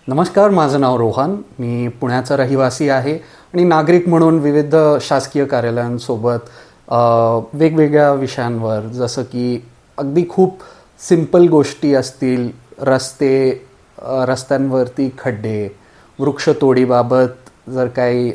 नमस्कार, माझं नाव रोहन. मी पुण्याचा रहिवासी आहे आणि नागरिक म्हणून विविध शासकीय कार्यालयांसोबत वेगवेगळ्या विषयांवर, जसं की अगदी खूप सिंपल गोष्टी असतील, रस्त्यांवरती खड्डे, वृक्षतोडीबाबत जर काही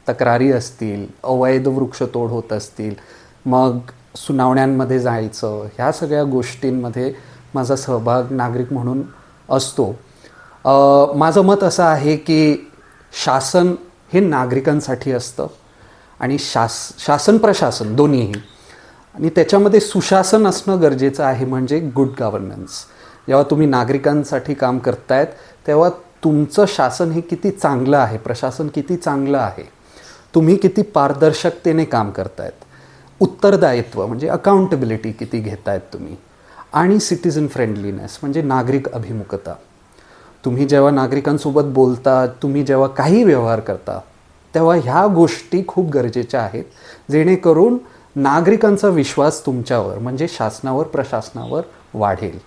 तक्रारी असतील, अवैध वृक्षतोड होत असतील, मग सुनावण्यांमध्ये जायचं, ह्या सगळ्या गोष्टींमध्ये माझा सहभाग नागरिक म्हणून असतो. माझं मत असं आहे की शासन हे नागरिकांसाठी असतं आणि शासन प्रशासन दोन्हीही, आणि त्याच्यामध्ये सुशासन असणं गरजेचं आहे, म्हणजे गुड गव्हर्नन्स. जेव्हा तुम्ही नागरिकांसाठी काम करतायत तेव्हा तुमचं शासन हे किती चांगलं आहे, प्रशासन किती चांगलं आहे, तुम्ही किती पारदर्शकतेने काम करतायत, उत्तरदायित्व म्हणजे अकाउंटेबिलिटी किती घेतायत तुम्ही, आणि सिटिझन फ्रेंडलीनेस म्हणजे नागरिक अभिमुखता. तुम्ही जेव्हा नागरिकांसोबत बोलता, तुम्ही जेव्हा काही व्यवहार करता, तेव्हा ह्या गोष्टी खूप गरजेच्या आहेत, जेणेकरून नागरिकांचा विश्वास तुमच्यावर म्हणजे शासनावर, प्रशासनावर वाढेल.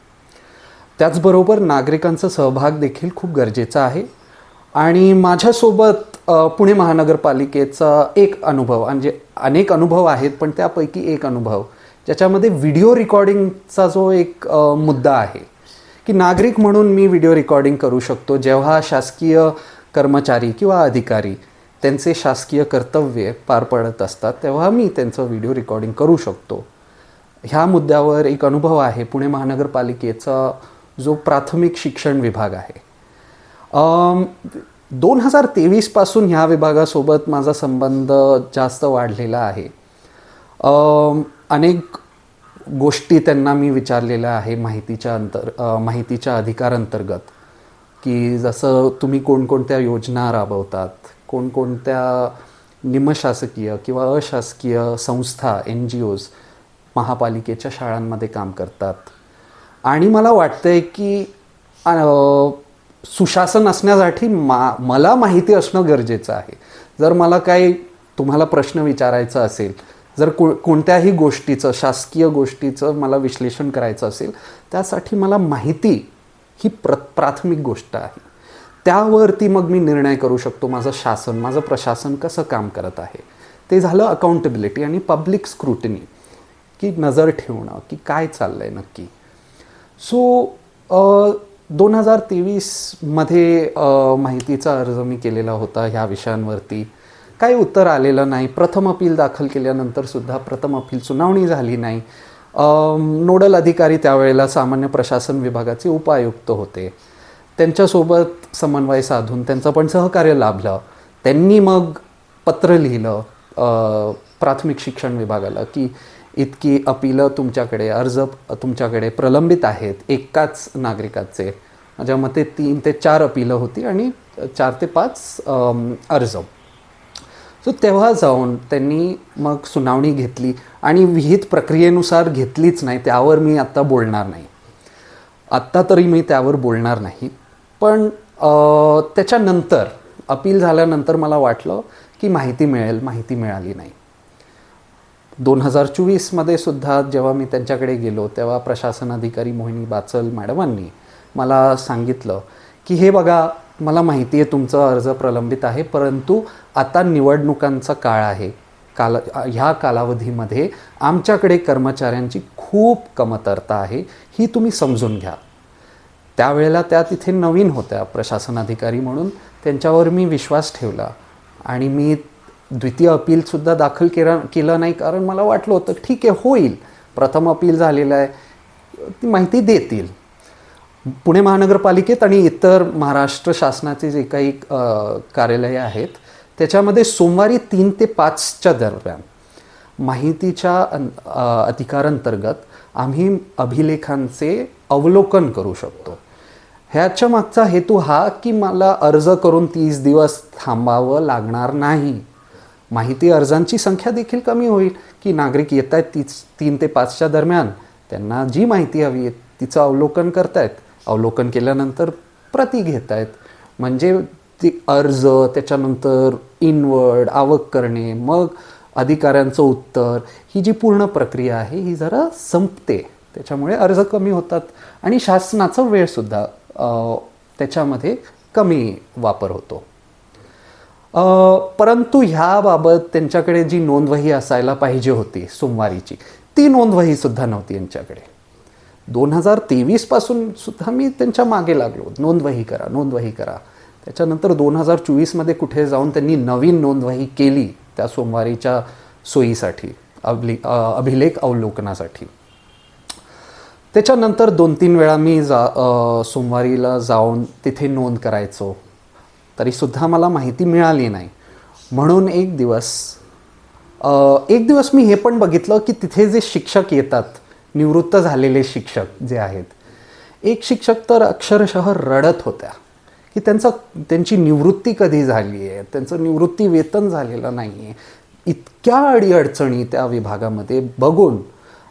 त्याचबरोबर नागरिकांचा सहभाग देखील खूप गरजेचा आहे. आणि माझ्यासोबत पुणे महानगरपालिकेचा एक अनुभव, म्हणजे अनेक अनुभव आहेत पण त्यापैकी एक अनुभव ज्याच्यामध्ये व्हिडिओ रेकॉर्डिंगचा जो एक मुद्दा आहे की नागरिक म्हणून मी व्हिडिओ रेकॉर्डिंग करू शकतो. जेव्हा शासकीय कर्मचारी किंवा अधिकारी त्यांचे शासकीय कर्तव्य पार पडत असतात तेव्हा मी त्यांचं व्हिडिओ रेकॉर्डिंग करू शकतो. ह्या मुद्द्यावर एक अनुभव आहे पुणे महानगरपालिकेचा जो प्राथमिक शिक्षण विभाग आहे. 2023 पासून ह्या विभागासोबत माझा संबंध जास्त वाढलेला आहे. अनेक गोष्टी त्यांना मी विचारलेल्या आहे माहितीच्या अधिकारांतर्गत, की जसं तुम्ही कोणकोणत्या योजना राबवतात, कोणकोणत्या निमशासकीय किंवा अशासकीय संस्था NGOs महापालिकेच्या शाळांमध्ये काम करतात. आणि मला वाटतंय की सुशासन असण्यासाठी मला माहिती असणं गरजेचं आहे. जर मला काही तुम्हाला प्रश्न विचारायचा असेल, जर कोणत्याही गोष्टीचं, शासकीय गोष्टीचं मला विश्लेषण करायचं असेल, त्यासाठी मला माहिती ही प्राथमिक गोष्ट आहे. त्यावरती मग मी निर्णय करू शकतो माझं प्रशासन कसं काम करत आहे. ते झालं अकाउंटेबिलिटी आणि पब्लिक स्क्रुटिनी, की नजर ठेवणं की काय चाललं आहे नक्की. सो 2023मध्ये माहितीचा अर्ज मी केलेला होता ह्या विषयांवरती. काही उत्तर आलेलं नाही. प्रथम अपील दाखल केल्यानंतर सुद्धा प्रथम अपील सुनावणी झाली नाही. नोडल अधिकारी त्यावेळेला सामान्य प्रशासन विभागाचे उपायुक्त होते. त्यांच्यासोबत समन्वय साधून त्यांचं पण सहकार्य लाभलं. त्यांनी मग पत्र लिहिलं प्राथमिक शिक्षण विभागाला की इतकी अपीलं तुमच्याकडे, अर्ज तुमच्याकडे प्रलंबित आहेत एकाच नागरिकाचे. माझ्या मते 3 ते 4 अपीलं होती आणि 4 ते 5 अर्ज. सो तेव्हा जाऊन त्यांनी मग सुनावणी घेतली आणि विहित प्रक्रियेनुसार घेतलीच नाही. त्यावर मी आत्ता बोलणार नाही. आत्ता तरी मी त्यावर बोलणार नाही. पण त्याच्यानंतर अपील झाल्यानंतर मला वाटलं की माहिती मिळाली नाही. 2024मध्ये सुद्धा जेव्हा मी त्यांच्याकडे गेलो तेव्हा प्रशासन अधिकारी मोहिनी बाचल मॅडमांनी मला सांगितलं की हे बघा, मला माहिती आहे तुमचा अर्ज प्रलंबित आहे, परंतु आता निवडणुकांचा काळ आहे. ह्या कालावधीमध्ये आमच्याकडे कर्मचाऱ्यांची खूप कमतरता आहे, ही तुम्ही समजून घ्या. त्यावेळेला त्या तिथे नवीन होत्या प्रशासन अधिकारी म्हणून. त्यांच्यावर मी विश्वास ठेवला आणि मी द्वितीय अपीलसुद्धा दाखल केलं नाही, कारण मला वाटलं होतं ठीक आहे, होईल, प्रथम अपील झालेलं आहे, ती माहिती देतील. पुणे महानगरपालिकेत आणि इतर महाराष्ट्र शासनाचे जे काही कार्यालये आहेत त्याच्यामध्ये सोमवारी 3 ते 5च्या दरम्यान माहितीच्या अधिकारांतर्गत आम्ही अभिलेखांचे अवलोकन करू शकतो. ह्याच्या मागचा हेतू हा की मला अर्ज करून 30 दिवस थांबावं लागणार नाही. माहिती अर्जांची संख्या देखील कमी होईल की नागरिक येत आहेत 3 ते 5च्या दरम्यान, त्यांना जी माहिती हवी आहे तिचं अवलोकन करतायत, अवलोकन केल्यानंतर प्रती घेत आहेत. म्हणजे ती अर्ज, त्याच्यानंतर इनवर्ड आवक करणे, मग अधिकाऱ्यांचं उत्तर, ही जी पूर्ण प्रक्रिया आहे ही जरा संपते. त्याच्यामुळे अर्ज कमी होतात आणि शासनाचा वेळसुद्धा त्याच्यामध्ये कमी वापर होतो. परंतु ह्याबाबत त्यांच्याकडे जी नोंदवही असायला पाहिजे होती सोमवारीची, ती नोंदवहीसुद्धा नव्हती यांच्याकडे. 2023 पासून सुद्धा मी त्यांच्या मागे लागलो, नोंदवही करा, नोंदवही करा. त्याच्यानंतर 2024मध्ये कुठे जाऊन त्यांनी नवीन नोंदवही केली त्या सोमवारीच्या सोयीसाठी, अभिलेख अवलोकनासाठी. त्याच्यानंतर 2-3 वेळा मी सोमवारीला जाऊन तिथे नोंद करायचो, तरीसुद्धा मला माहिती मिळाली नाही. म्हणून एक दिवस मी हे पण बघितलं की तिथे जे शिक्षक येतात, निवृत्त झालेले शिक्षक जे आहेत, एक शिक्षक तर अक्षरशः रडत होत्या की त्यांची निवृत्ती कधी झाली आहे, त्यांचं निवृत्ती वेतन झालेलं नाही आहे. इतक्या अडीअडचणी त्या विभागामध्ये बघून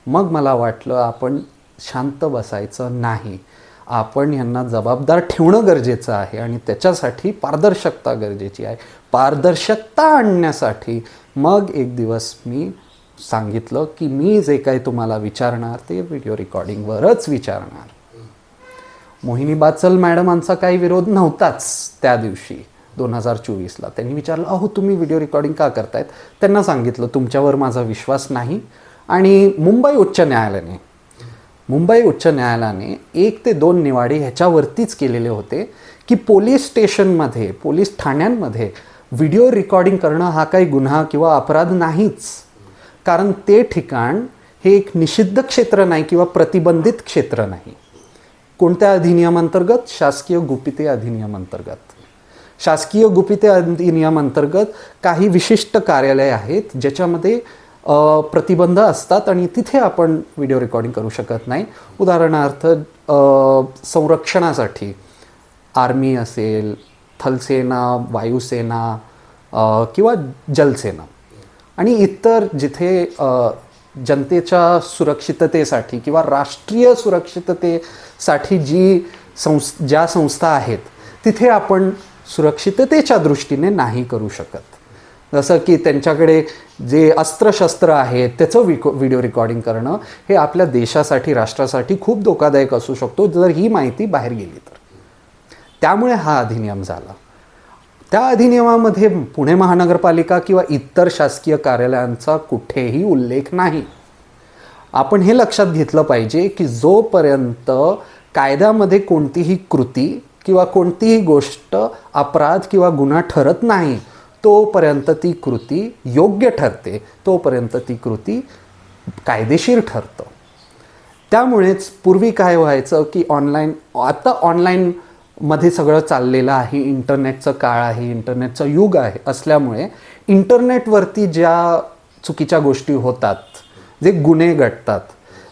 मग मला वाटलं आपण शांत बसायचं नाही, आपण यांना जबाबदार ठेवणं गरजेचं आहे आणि त्याच्यासाठी पारदर्शकता गरजेची आहे. पारदर्शकता आणण्यासाठी मग एक दिवस मी सांगितलं की मी जे काही तुम्हाला विचारणार ते व्हिडिओ रेकॉर्डिंगवरच विचारणार. मोहिनी बाचल मॅडमांचा काही विरोध नव्हताच त्या दिवशी 2024ला. त्यांनी विचारलं, अहो तुम्ही व्हिडिओ रेकॉर्डिंग का करतायत? त्यांना सांगितलं तुमच्यावर माझा विश्वास नाही. आणि मुंबई उच्च न्यायालयाने 1 ते 2 निवाडे ह्याच्यावरतीच केलेले होते की पोलीस स्टेशनमध्ये, पोलीस ठाण्यांमध्ये व्हिडिओ रेकॉर्डिंग करणं हा काही गुन्हा किंवा अपराध नाहीच. कारण ते ठिकाण हे एक निषिद्ध क्षेत्र नाही किंवा प्रतिबंधित क्षेत्र नाही. कोणत्या अधिनियमांतर्गत? शासकीय गुपिते अधिनियमांतर्गत. शासकीय गुपिते अधिनियमांतर्गत काही विशिष्ट कार्यालय आहेत ज्याच्यामध्ये प्रतिबंध असतात आणि तिथे आपण व्हिडिओ रेकॉर्डिंग करू शकत नाही. उदाहरणार्थ संरक्षणासाठी आर्मी असेल, थलसेना, वायुसेना किंवा जलसेना आणि इतर जिथे जनतेच्या सुरक्षिततेसाठी किंवा राष्ट्रीय सुरक्षिततेसाठी ज्या संस्था आहेत तिथे आपण सुरक्षिततेच्या दृष्टीने नाही करू शकत. जसं की त्यांच्याकडे जे अस्त्रशस्त्र आहेत त्याचं व्हिडिओ रेकॉर्डिंग करणं हे आपल्या देशासाठी, राष्ट्रासाठी खूप धोकादायक असू शकतो जर ही माहिती बाहेर गेली तर. त्यामुळे हा अधिनियम झाला. त्या अधिनियमामध्ये पुणे महानगरपालिका किंवा इतर शासकीय कार्यालयांचा कुठेही उल्लेख नाही. आपण हे लक्षात घेतलं पाहिजे की जोपर्यंत कायद्यामध्ये कोणतीही कृती किंवा कोणतीही गोष्ट अपराध किंवा गुन्हा ठरत नाही तोपर्यंत ती कृती योग्य ठरते, तोपर्यंत ती कृती कायदेशीर ठरतं. त्यामुळेच पूर्वी काय व्हायचं की आता ऑनलाईनमध्ये सगळं चाललेलं आहे, इंटरनेटचं काळ आहे, इंटरनेटचं युग आहे असल्यामुळे इंटरनेटवरती ज्या चुकीच्या गोष्टी होतात, जे गुन्हे घडतात,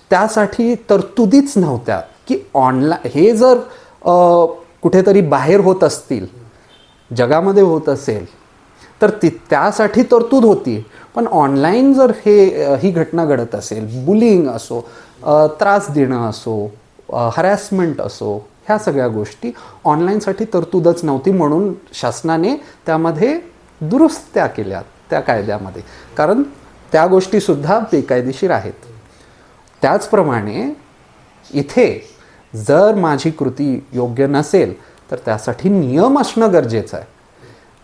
त्यासाठी तरतुदीच नव्हत्या की हे जर कुठेतरी बाहेर होत असतील, जगामध्ये होत असेल तर त्यासाठी तरतूद होती. पण ऑनलाईन जर ही घटना घडत असेल, बुलिंग असो, त्रास देणं असो, हरॅसमेंट असो, ह्या सगळ्या गोष्टी ऑनलाईनसाठी तरतूदच नव्हती. म्हणून शासनाने त्यामध्ये दुरुस्त्या केल्या त्या कायद्यामध्ये, कारण त्या गोष्टीसुद्धा बेकायदेशीर आहेत. त्याचप्रमाणे इथे जर माझी कृती योग्य नसेल तर त्यासाठी नियम असणं गरजेचं आहे.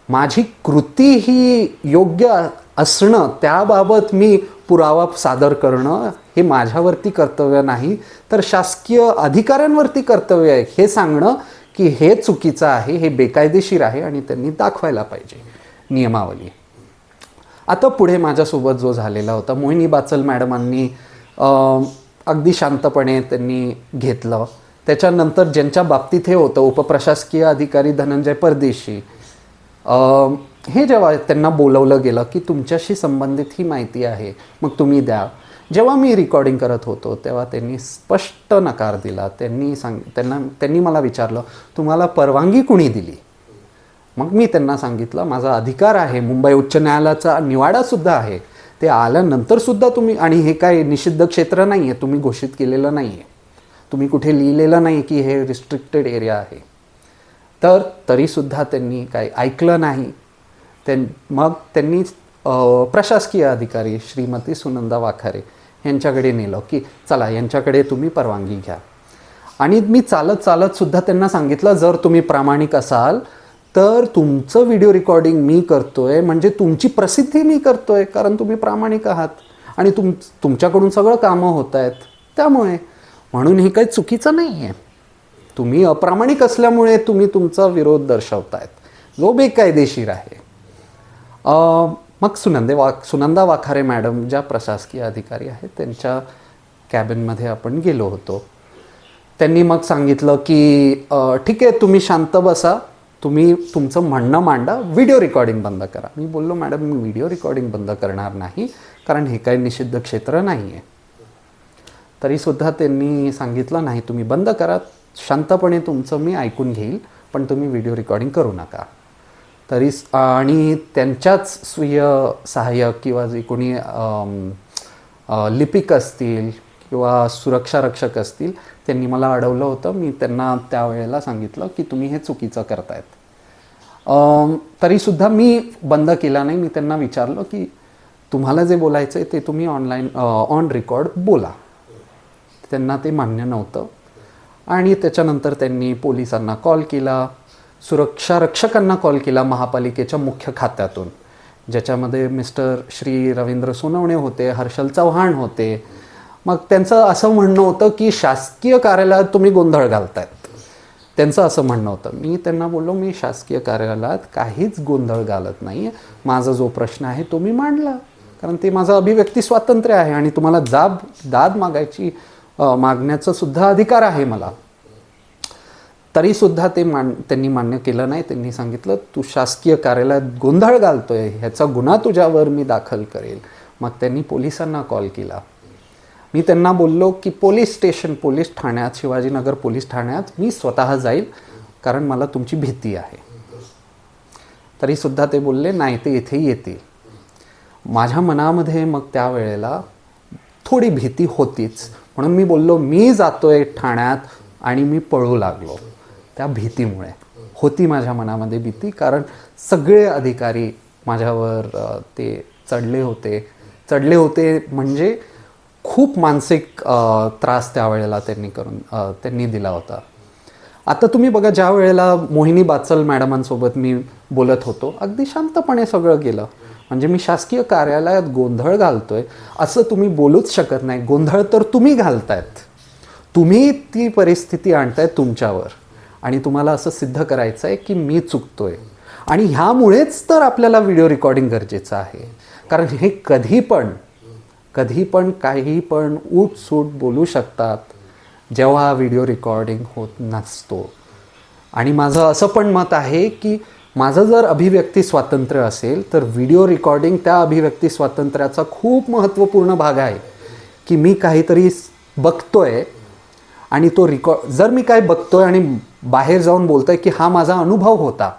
माझी कृती ही योग्य असणं, त्याबाबत मी पुरावा सादर करणं हे माझ्यावरती कर्तव्य नाही तर शासकीय अधिकाऱ्यांवरती कर्तव्य आहे हे सांगणं की हे चुकीचं आहे, हे बेकायदेशीर आहे आणि त्यांनी दाखवायला पाहिजे नियमावली. आता पुढे माझ्यासोबत जो झालेला होता, मोहिनी बाचल मॅडमांनी अगदी शांतपणे त्यांनी घेतलं. त्याच्यानंतर ज्यांच्या बाबतीत हे होतं, उपप्रशासकीय अधिकारी धनंजय परदेशी, हे जेव्हा त्यांना बोलवलं गेलं की तुमच्याशी संबंधित ही माहिती आहे मग तुम्ही द्या, जेव्हा मी रेकॉर्डिंग करत होतो तेव्हा त्यांनी स्पष्ट नकार दिला. त्यांनी मला विचारलं तुम्हाला परवानगी कुणी दिली? मग मी त्यांना सांगितलं माझा अधिकार आहे, मुंबई उच्च न्यायालयाचा निवाडासुद्धा आहे, ते आल्यानंतरसुद्धा तुम्ही, आणि हे काय निषिद्ध क्षेत्र नाही आहे, तुम्ही घोषित केलेलं नाही आहे, तुम्ही कुठे लिहिलेलं नाही की हे रिस्ट्रिक्टेड एरिया आहे. तर तरीसुद्धा त्यांनी काही ऐकलं नाही. मग त्यांनी प्रशासकीय अधिकारी श्रीमती सुनंदा वाखारे यांच्याकडे नेलं की चला यांच्याकडे तुम्ही परवानगी घ्या. आणि मी चालत चालत सुद्धा त्यांना सांगितलं, जर तुम्ही प्रामाणिक असाल तर तुमचं व्हिडिओ रेकॉर्डिंग मी करतोय म्हणजे तुमची प्रसिद्धी मी करतोय, कारण तुम्ही प्रामाणिक आहात आणि तुमच्याकडून सगळं कामं होत आहेत. त्यामुळे म्हणून हे काही चुकीचं नाही आहे. तुम्ही अप्रामाणिक असल्यामुळे तुम्ही तुमचा विरोध दर्शवतायत, जो बेकायदेशीर आहे. मग सुनंदा वाखारे मॅडम ज्या प्रशासकीय अधिकारी आहेत त्यांच्या कॅबिनमध्ये आपण गेलो होतो. त्यांनी मग सांगितलं की ठीक आहे, तुम्ही शांत बसा, तुम्ही तुमचं म्हणणं मांडा, व्हिडिओ रेकॉर्डिंग बंद करा. मी बोललो, मॅडम मी व्हिडिओ रेकॉर्डिंग बंद करणार नाही, कारण हे काही निषिद्ध क्षेत्र नाही आहे. तरीसुद्धा त्यांनी सांगितलं, नाही तुम्ही बंद करा, शांतपणे तुमचं मी ऐकून घेईल, पण तुम्ही व्हिडिओ रेकॉर्डिंग करू नका. आणि त्यांच्याच स्वीय सहाय्यक किंवा जे कोणी लिपिक असतील किंवा सुरक्षा रक्षक असतील त्यांनी मला अडवलं होतं. मी त्यांना त्यावेळेला सांगितलं की तुम्ही हे चुकीचं करतायत. तरीसुद्धा मी बंद केला नाही. मी त्यांना विचारलं की तुम्हाला जे बोलायचं आहे ते तुम्ही ऑन रेकॉर्ड बोला. त्यांना ते मान्य नव्हतं आणि त्याच्यानंतर त्यांनी पोलिसांना कॉल केला, सुरक्षा रक्षकांना कॉल केला महापालिकेच्या मुख्य खात्यातून, ज्याच्यामध्ये मिस्टर श्री रवींद्र सोनवणे होते, हर्षल चव्हाण होते. मग त्यांचं असं म्हणणं होतं की शासकीय कार्यालयात तुम्ही गोंधळ घालतायत, त्यांचं असं म्हणणं होतं. मी त्यांना बोललो, मी शासकीय कार्यालयात काहीच गोंधळ घालत नाही, माझा जो प्रश्न आहे तो मी मांडला, कारण ते माझं अभिव्यक्ती स्वातंत्र्य आहे आणि तुम्हाला दाद मागण्याचा सुद्धा अधिकार आहे मला. तरीसुद्धा त्यांनी मान्य केलं नाही. त्यांनी सांगितलं, तू शासकीय कार्यालयात गोंधळ घालतोय, ह्याचा गुन्हा तुझ्यावर मी दाखल करेल. मग त्यांनी पोलिसांना कॉल केला. मी त्यांना बोललो की पोलीस ठाण्यात, शिवाजीनगर पोलीस ठाण्यात मी स्वतः जाईल, कारण मला तुमची भीती आहे. तरीसुद्धा ते बोलले, नाही ते इथे येतील. माझ्या मनामध्ये मग त्यावेळेला थोडी भीती होतीच, म्हणून मी बोललो, मी जातोय ठाण्यात, आणि मी पळू लागलो. त्या भीतीमुळे होती माझ्या मनामध्ये भीती, कारण सगळे अधिकारी माझ्यावर ते चढले होते म्हणजे खूप मानसिक त्रास त्यावेळेला त्यांनी दिला होता. आता तुम्ही बघा, ज्या वेळेला मोहिनी बाचल मॅडमांसोबत मी बोलत होतो, अगदी शांतपणे सगळं गेलं. म्हणजे मी शासकीय कार्यालयात गोंधळ घालतोय असं तुम्ही बोलूच शकत नाही. गोंधळ तर तुम्ही घालतायत, तुम्ही ती परिस्थिती आणताय तुमच्यावर, आणि तुम्हाला असं सिद्ध करायचं आहे की मी चुकतोय. आणि ह्यामुळेच तर आपल्याला व्हिडिओ रेकॉर्डिंग गरजेचं आहे, कारण हे कधी पण काही पण उठसूट बोलू शकतात जेव्हा व्हिडिओ रेकॉर्डिंग होत नसतो. आणि माझं असं पण मत आहे की माझं जर अभिव्यक्ती स्वातंत्र्य असेल तर व्हिडिओ रेकॉर्डिंग त्या अभिव्यक्ती स्वातंत्र्याचा खूप महत्त्वपूर्ण भाग आहे. की मी काहीतरी बघतोय आणि तो जर मी काय बघतोय आणि बाहेर जाऊन बोलतोय की हा माझा अनुभव होता,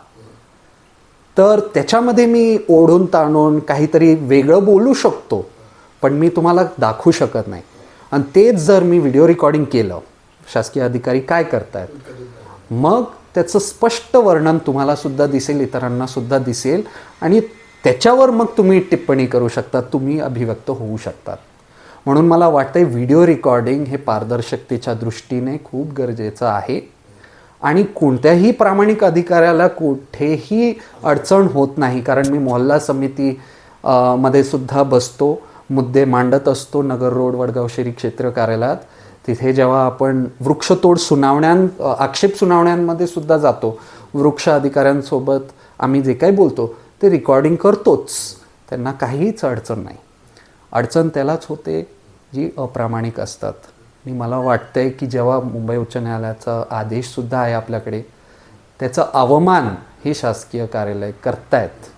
तर त्याच्यामध्ये मी ओढून ताणून काहीतरी वेगळं बोलू शकतो, पण मी तुम्हाला दाखवू शकत नाही. आणि तेच जर मी व्हिडिओ रेकॉर्डिंग केलं, शासकीय अधिकारी काय करतायत, मग त्याचं स्पष्ट वर्णन तुम्हाला सुद्धा दिसेल, इतरांना सुद्धा दिसेल, आणि त्याच्यावर मग तुम्ही टिप्पणी करू शकता, तुम्ही अभिव्यक्त होऊ शकतात. म्हणून मला वाटतंय व्हिडिओ रेकॉर्डिंग हे पारदर्शकतेच्या दृष्टीने खूप गरजेचं आहे. आणि कोणत्याही प्रामाणिक अधिकाऱ्याला कुठेही अडचण होत नाही, कारण मी मोहल्ला समिती मध्ये सुद्धा बसतो, मुद्दे मांडत असतो नगर रोड वडगाव शहरी क्षेत्र कार्यालयात. तिथे जेव्हा आपण वृक्षतोड आक्षेप सुनावण्यांमध्ये सुद्धा जातो, वृक्ष अधिकाऱ्यांसोबत आम्ही जे काही बोलतो ते रेकॉर्डिंग करतोच, त्यांना काहीच अडचण नाही. अडचण त्यालाच होते जी अप्रामाणिक असतात. आणि मला वाटतंय की जेव्हा मुंबई उच्च न्यायालयाचा आदेशसुद्धा आहे आपल्याकडे, त्याचा अवमान हे शासकीय कार्यालय करतायत,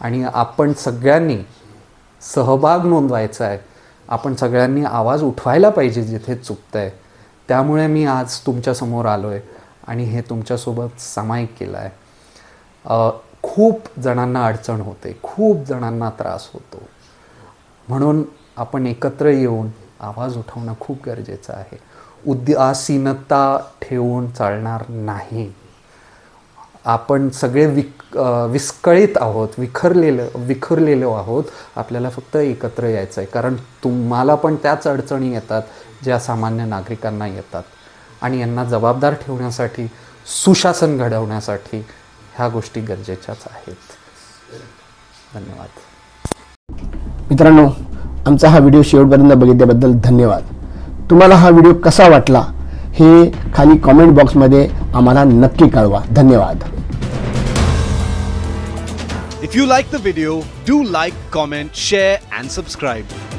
आणि आपण सगळ्यांनी सहभाग नोंदवायचा आहे, आपण सगळ्यांनी आवाज उठवायला पाहिजे जिथे चुकतंय. त्यामुळे मी आज तुमच्यासमोर आलो आहे आणि हे तुमच्यासोबत सामायिक केलं आहे. खूप जणांना अडचण होते, खूप जणांना त्रास होतो, म्हणून आपण एकत्र येऊन आवाज उठवणं खूप गरजेचं आहे. उदासीनता ठेवून चालणार नाही. आपण सगळे विस्कळीत आहोत, विखरलेलो आहोत. आपल्याला फक्त एकत्र यायचं आहे, कारण तुम्हाला पण त्याच अडचणी येतात ज्या सामान्य नागरिकांना येतात. आणि यांना जबाबदार ठेवण्यासाठी, सुशासन घडवण्यासाठी ह्या गोष्टी गरजेच्याच आहेत. धन्यवाद. मित्रांनो, आमचा हा व्हिडिओ शेवटपर्यंत बघितल्याबद्दल धन्यवाद. तुम्हाला हा व्हिडिओ कसा वाटला हे खाली कॉमेंट बॉक्समध्ये आम्हाला नक्की कळवा. धन्यवाद. If you like the video, do like, comment, share and subscribe.